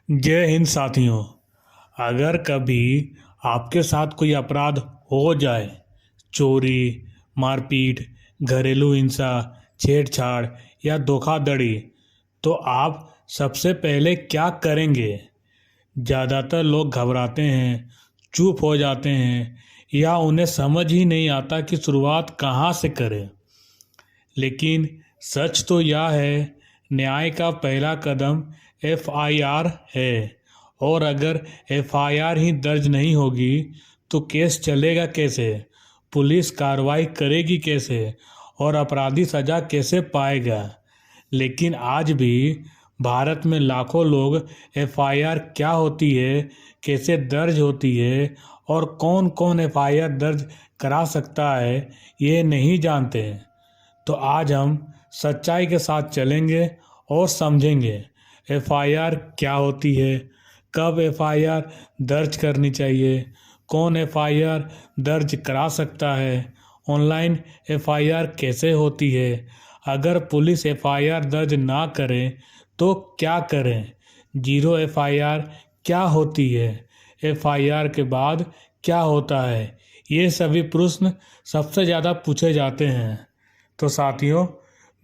जय हिंद साथियों। अगर कभी आपके साथ कोई अपराध हो जाए, चोरी, मारपीट, घरेलू हिंसा, छेड़छाड़ या धोखाधड़ी, तो आप सबसे पहले क्या करेंगे? ज़्यादातर लोग घबराते हैं, चुप हो जाते हैं या उन्हें समझ ही नहीं आता कि शुरुआत कहाँ से करें। लेकिन सच तो यह है, न्याय का पहला कदम एफआईआर है। और अगर एफआईआर ही दर्ज नहीं होगी तो केस चलेगा कैसे? पुलिस कार्रवाई करेगी कैसे? और अपराधी सजा कैसे पाएगा? लेकिन आज भी भारत में लाखों लोग एफआईआर क्या होती है, कैसे दर्ज होती है और कौन कौन एफआईआर दर्ज करा सकता है, ये नहीं जानते हैं। तो आज हम सच्चाई के साथ चलेंगे और समझेंगे एफआईआर क्या होती है, कब एफआईआर दर्ज करनी चाहिए, कौन एफआईआर दर्ज करा सकता है, ऑनलाइन एफआईआर कैसे होती है, अगर पुलिस एफआईआर दर्ज ना करे तो क्या करें, जीरो एफआईआर क्या होती है, एफआईआर के बाद क्या होता है। ये सभी प्रश्न सबसे ज़्यादा पूछे जाते हैं। तो साथियों,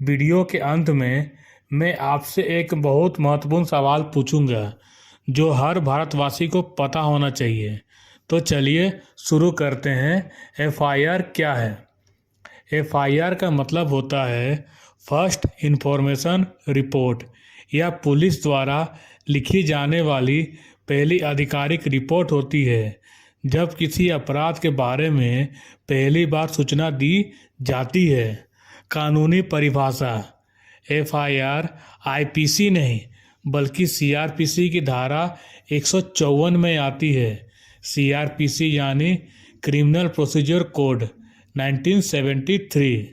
वीडियो के अंत में मैं आपसे एक बहुत महत्वपूर्ण सवाल पूछूंगा जो हर भारतवासी को पता होना चाहिए। तो चलिए शुरू करते हैं। एफआईआर क्या है? एफआईआर का मतलब होता है फर्स्ट इंफॉर्मेशन रिपोर्ट, या पुलिस द्वारा लिखी जाने वाली पहली आधिकारिक रिपोर्ट होती है जब किसी अपराध के बारे में पहली बार सूचना दी जाती है। कानूनी परिभाषा: एफआईआर आईपीसी नहीं बल्कि सीआरपीसी की धारा 154 में आती है। सीआरपीसी यानी क्रिमिनल प्रोसीजर कोड 1973।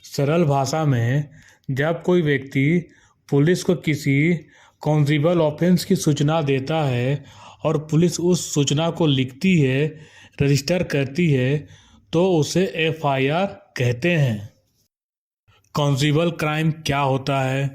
सरल भाषा में, जब कोई व्यक्ति पुलिस को किसी कॉन्जिबल ऑफेंस की सूचना देता है और पुलिस उस सूचना को लिखती है, रजिस्टर करती है, तो उसे एफआईआर कहते हैं। कॉन्जिबल क्राइम क्या होता है?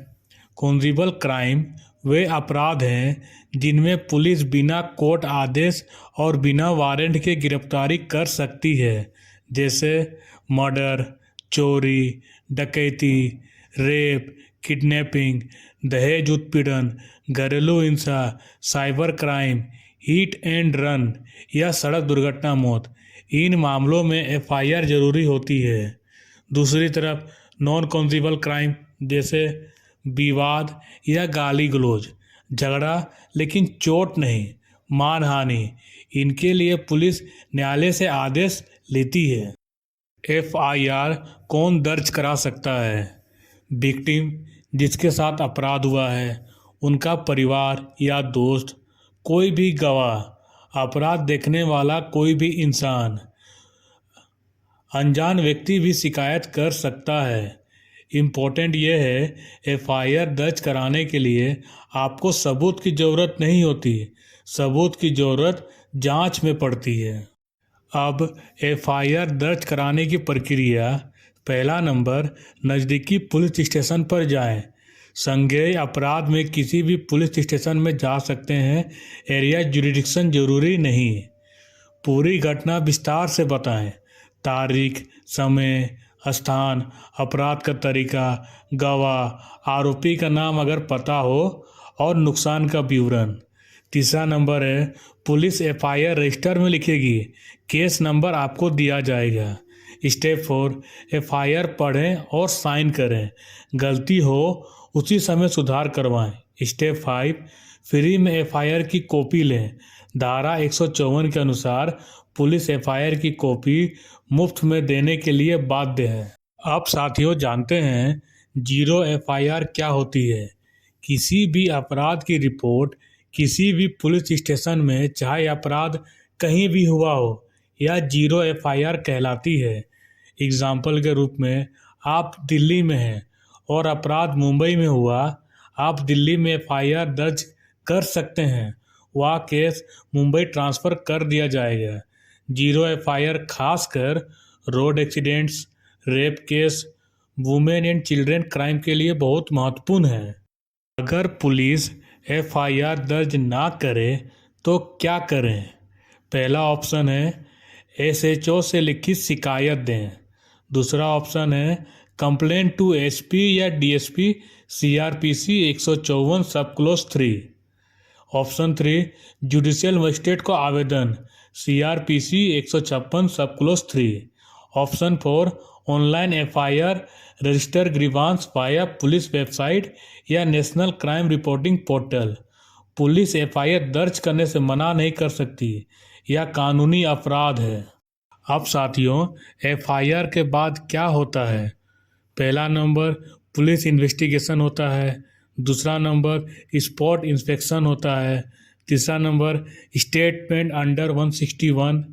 कॉन्जिबल क्राइम वे अपराध हैं जिनमें पुलिस बिना कोर्ट आदेश और बिना वारंट के गिरफ्तारी कर सकती है, जैसे मर्डर, चोरी, डकैती, रेप, किडनैपिंग, दहेज उत्पीड़न, घरेलू हिंसा, cyber crime, hit and run या सड़क दुर्घटना मौत। इन मामलों में एफआईआर जरूरी होती है। दूसरी तरफ नॉन कॉन्जिबल क्राइम जैसे विवाद या गाली गलौज, झगड़ा लेकिन चोट नहीं, मानहानि, इनके लिए पुलिस न्यायालय से आदेश लेती है। एफआईआर कौन दर्ज करा सकता है? विक्टिम, जिसके साथ अपराध हुआ है, उनका परिवार या दोस्त, कोई भी गवाह, अपराध देखने वाला कोई भी इंसान, अनजान व्यक्ति भी शिकायत कर सकता है। इम्पोर्टेंट ये है, एफआईआर दर्ज कराने के लिए आपको सबूत की ज़रूरत नहीं होती, सबूत की ज़रूरत जांच में पड़ती है। अब एफआईआर दर्ज कराने की प्रक्रिया: पहला नंबर, नज़दीकी पुलिस स्टेशन पर जाएं। संज्ञेय अपराध में किसी भी पुलिस स्टेशन में जा सकते हैं, एरिया जुरिडिक्शन जरूरी नहीं। पूरी घटना विस्तार से बताएं, तारीख, समय, स्थान, अपराध का तरीका, गवाह, आरोपी का नाम अगर पता हो और नुकसान का विवरण। तीसरा नंबर है, पुलिस एफआईआर रजिस्टर में लिखेगी, केस नंबर आपको दिया जाएगा। स्टेप 4, एफआईआर पढ़ें और साइन करें, गलती हो उसी समय सुधार करवाएं। स्टेप 5, फ्री में एफआईआर की कॉपी लें, धारा 154 के अनुसार पुलिस एफआईआर की कॉपी मुफ्त में देने के लिए बाध्य है। अब साथियों, जानते हैं जीरो एफआईआर क्या होती है? किसी भी अपराध की रिपोर्ट किसी भी पुलिस स्टेशन में, चाहे अपराध कहीं भी हुआ हो, या जीरो एफआईआर कहलाती है। एग्जाम्पल के रूप में, आप दिल्ली में हैं और अपराध मुंबई में हुआ, आप दिल्ली में एफआईआर दर्ज कर सकते हैं, वह केस मुंबई ट्रांसफ़र कर दिया जाएगा। जीरो एफआईआर खासकर road accidents, rape case, women and children crime के लिए बहुत महत्वपूर्ण है। अगर पुलिस एफआईआर दर्ज ना करें तो क्या करें? पहला ऑप्शन है एसएचओ से लिखित शिकायत दें। दूसरा ऑप्शन है कंप्लेंट टू एसपी या डीएसपी सीआरपीसी 154 सब क्लोज 3। ऑप्शन 3 जुडिशियल मजिस्ट्रेट को आवेदन CrPC 156 sub clause 3। Option 4 online FIR register grievance via police website या national crime reporting portal. Police FIR दर्ज करने से मना नहीं कर सकती, यह कानूनी अपराध है। अब साथियों, एफआईआर के बाद क्या होता है? पहला नंबर पुलिस इन्वेस्टिगेशन होता है। दूसरा नंबर स्पॉट इंस्पेक्शन होता है। तीसरा नंबर स्टेटमेंट अंडर 161।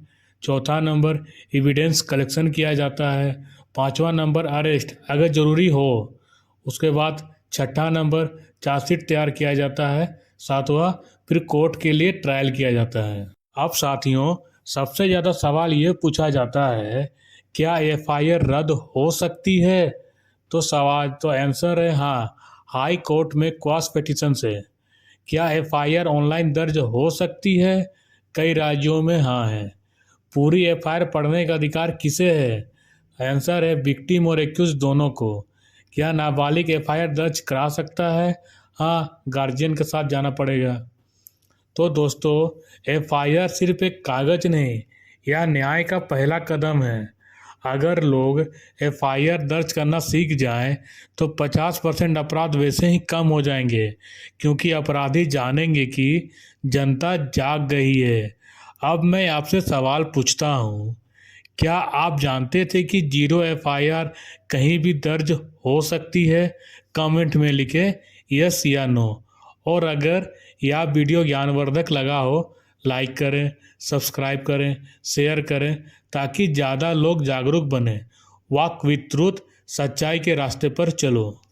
चौथा नंबर एविडेंस कलेक्शन किया जाता है। पांचवा नंबर अरेस्ट अगर ज़रूरी हो। उसके बाद छठा नंबर चार्जशीट तैयार किया जाता है। सातवां फिर कोर्ट के लिए ट्रायल किया जाता है। अब साथियों, सबसे ज़्यादा सवाल ये पूछा जाता है, क्या एफआईआर रद्द हो सकती है? तो आंसर है हाँ, हाई कोर्ट में क्वाश पिटीशन से। क्या एफआईआर ऑनलाइन दर्ज हो सकती है? कई राज्यों में हाँ है। पूरी एफआईआर पढ़ने का अधिकार किसे है? आंसर है विक्टिम और एक्यूज दोनों को। क्या नाबालिग एफआईआर दर्ज करा सकता है? हाँ, गार्जियन के साथ जाना पड़ेगा। तो दोस्तों, एफआईआर सिर्फ एक कागज नहीं, यह न्याय का पहला कदम है। अगर लोग एफआईआर दर्ज करना सीख जाएं तो 50% अपराध वैसे ही कम हो जाएंगे, क्योंकि अपराधी जानेंगे कि जनता जाग गई है। अब मैं आपसे सवाल पूछता हूँ, क्या आप जानते थे कि 0 एफआईआर कहीं भी दर्ज हो सकती है? कमेंट में लिखें यस या नो। और अगर यह वीडियो ज्ञानवर्धक लगा हो, लाइक करें, सब्सक्राइब करें, शेयर करें, ताकि ज़्यादा लोग जागरूक बने। वॉक विथ ट्रूथ, सच्चाई के रास्ते पर चलो।